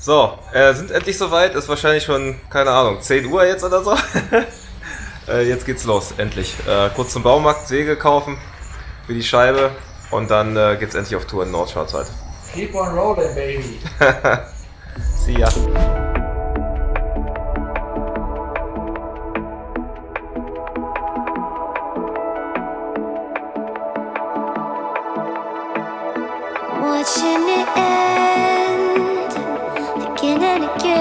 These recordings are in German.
So, sind endlich soweit. Ist wahrscheinlich schon, keine Ahnung, 10 Uhr jetzt oder so. Jetzt geht's los, endlich. Kurz zum Baumarkt, Säge kaufen für die Scheibe und dann geht's endlich auf Tour in Nordschwarzwald. Keep on rolling, baby. See ya. Watching it end again and again.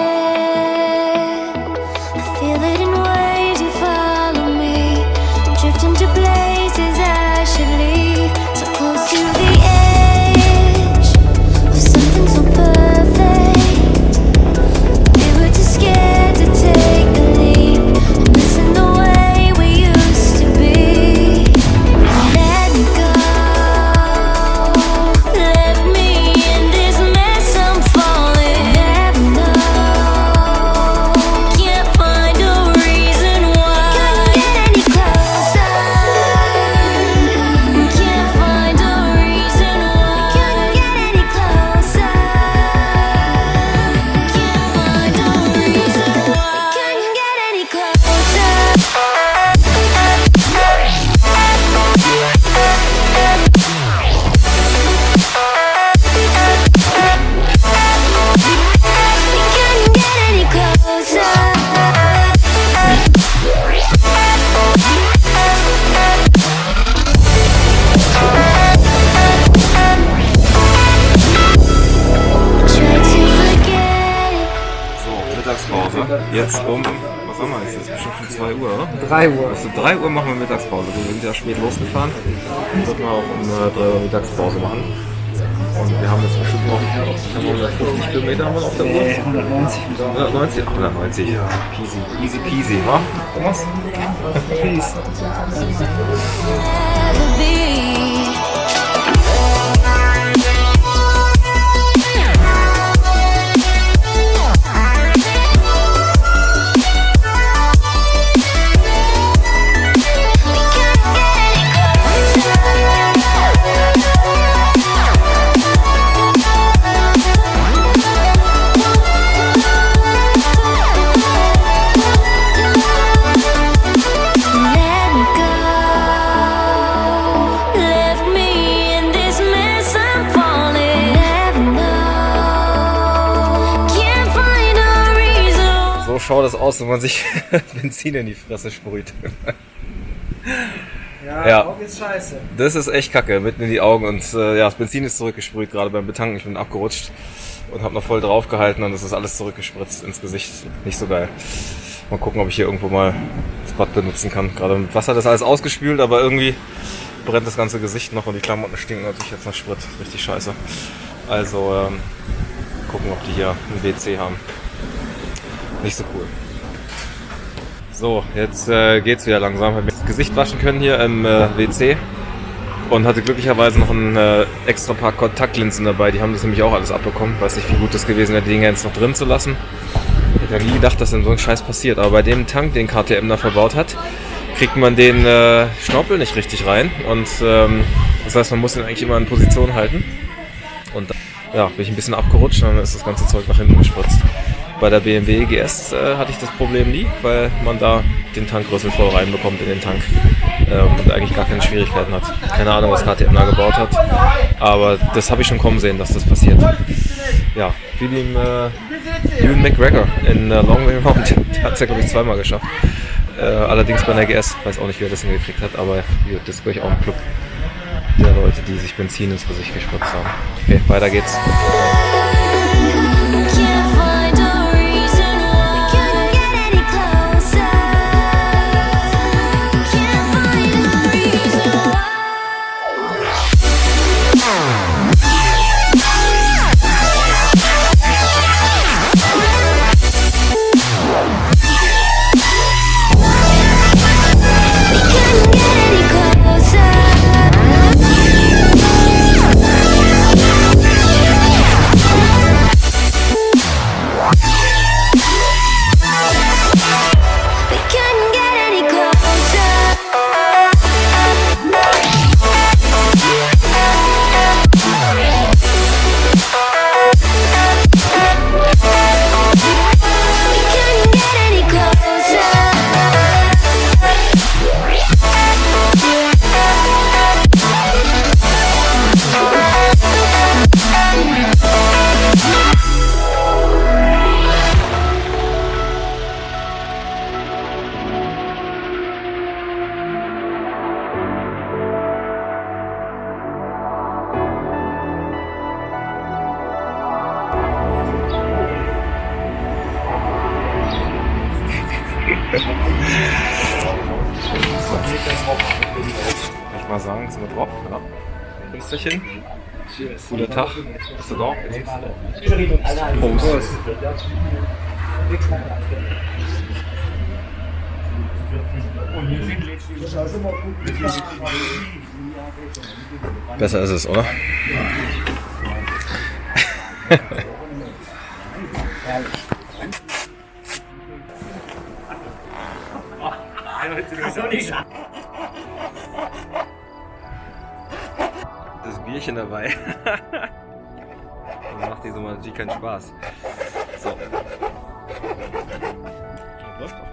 I feel it in waves, you follow me. I'm drifting to places I should leave. So close to the edge of something so perfect. We were too scared to take the leap. I'm missing the way we used to be. Let me go. Jetzt was haben wir jetzt? Ist bestimmt schon 2 Uhr, oder? 3 Uhr. Also 3 Uhr machen wir Mittagspause. Wir sind ja spät losgefahren. Dann sollten wir auch um 3 Uhr Mittagspause machen. Und wir haben jetzt bestimmt noch 150 Kilometer haben wir noch auf der Uhr. 190. 190? 190. Ja. Peasy. Easy peasy, wa? Thomas? Peace. So schaut es aus, wenn man sich Benzin in die Fresse sprüht. Ja, Augen ist scheiße. Das ist echt kacke, mitten in die Augen und ja, das Benzin ist zurückgesprüht, gerade beim Betanken. Ich bin abgerutscht und habe noch voll drauf gehalten und es ist alles zurückgespritzt ins Gesicht. Nicht so geil. Mal gucken, ob ich hier irgendwo mal das Bad benutzen kann. Gerade mit Wasser, das ist alles ausgespült, aber irgendwie brennt das ganze Gesicht noch und die Klamotten stinken natürlich jetzt nach Sprit. Richtig scheiße. Also gucken, ob die hier ein WC haben. Nicht so cool. So, jetzt geht's wieder langsam. Ich habe das Gesicht waschen können hier im WC und hatte glücklicherweise noch ein extra paar Kontaktlinsen dabei. Die haben das nämlich auch alles abbekommen. Weiß nicht, wie gut das gewesen wäre, die Dinger jetzt noch drin zu lassen. Ich hätte ja nie gedacht, dass denn so ein Scheiß passiert. Aber bei dem Tank, den KTM da verbaut hat, kriegt man den Schnaupel nicht richtig rein. Und das heißt, man muss den eigentlich immer in Position halten. Und ja, bin ich ein bisschen abgerutscht und dann ist das ganze Zeug nach hinten gespritzt. Bei der BMW GS hatte ich das Problem nie, weil man da den Tankrüssel voll reinbekommt in den Tank und eigentlich gar keine Schwierigkeiten hat. Keine Ahnung, was KTM da gebaut hat, aber das habe ich schon kommen sehen, dass das passiert. Ja, wie dem Ewan McGregor in Long Way Round, der hat es ja glaube ich 2-mal geschafft. Allerdings bei der GS, weiß auch nicht, wie er das hingekriegt hat, aber das ist glaube ich auch ein Club der Leute, die sich Benzin ins Gesicht gespritzt haben. Okay, weiter geht's. Ich mal sagen, sind wir drauf, ja. Prösterchen. Guter Tag. Bist du da? Prost. Besser ist es, oder? Das Bierchen dabei. Dann macht diese Magie keinen Spaß. So. Läuft doch.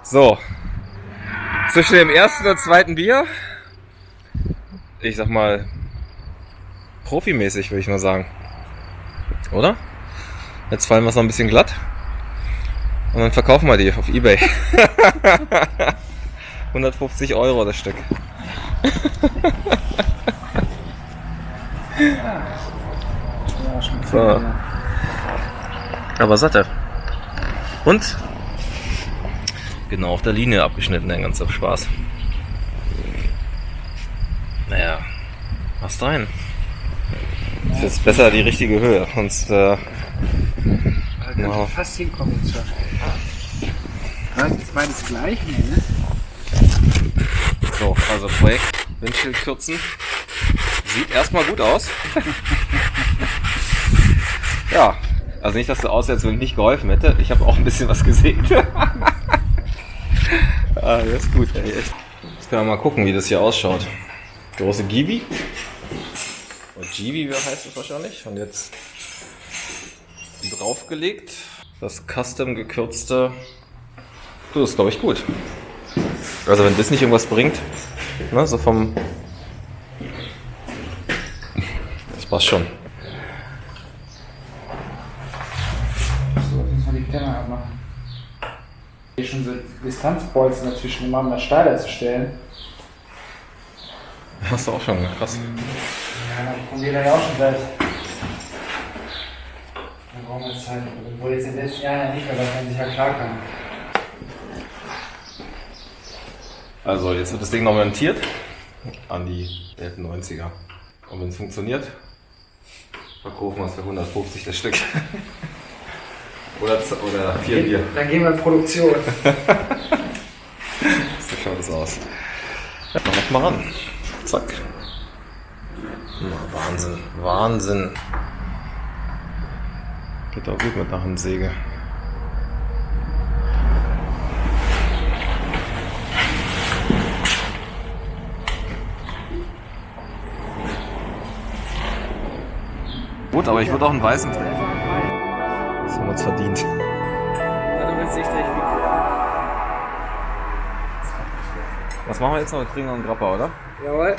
So. Zwischen dem ersten und zweiten Bier, ich sag mal, profimäßig würde ich mal sagen. Oder? Jetzt fallen wir es noch ein bisschen glatt. Und dann verkaufen wir die auf eBay. 150 € das Stück. So. Aber satte. Und? Genau auf der Linie abgeschnitten, der ganze Spaß. Naja, was rein. Ist jetzt besser die richtige Höhe, sonst Kann fast hinkommen jetzt schon. Was, ist beides gleich? Nee, ne? so, also Projekt Windschild kürzen. Sieht erstmal gut aus. Ja, also nicht, dass du aussieht, als wenn ich nicht geholfen hätte. Ich habe auch ein bisschen was gesägt. Ah, das ist gut, ey. Jetzt können wir mal gucken, wie das hier ausschaut. Große Gibi. Und Gibi heißt es wahrscheinlich. Und jetzt draufgelegt. Das custom gekürzte. Du, das ist glaube ich gut. Also wenn das nicht irgendwas bringt, ne, so vom... Das passt schon. So, jetzt müssen wir die Klemmer abmachen. Hier schon so Distanzbolzen dazwischen gemacht, um das steiler zu stellen. Hast du auch schon, krass. Ja, dann kommt jeder ja auch schon seit. Dann brauchen wir jetzt Zeit. Obwohl jetzt in den letzten Jahren ja nicht mehr, weil man sich ja klar kann. Also jetzt wird das Ding noch montiert an die alten 90er. Und wenn es funktioniert, verkaufen wir es für 150 das Stück. oder 4 Bier. Dann gehen wir in Produktion. So schaut es aus. Ja, dann mach mal ran. Zack. Na, Wahnsinn, Wahnsinn. Geht auch gut mit einer Handsäge. Gut, aber ich würde auch einen weißen trinken. Das haben wir uns verdient. Was machen wir jetzt noch? Wir kriegen noch einen Grappa, oder? Jawohl.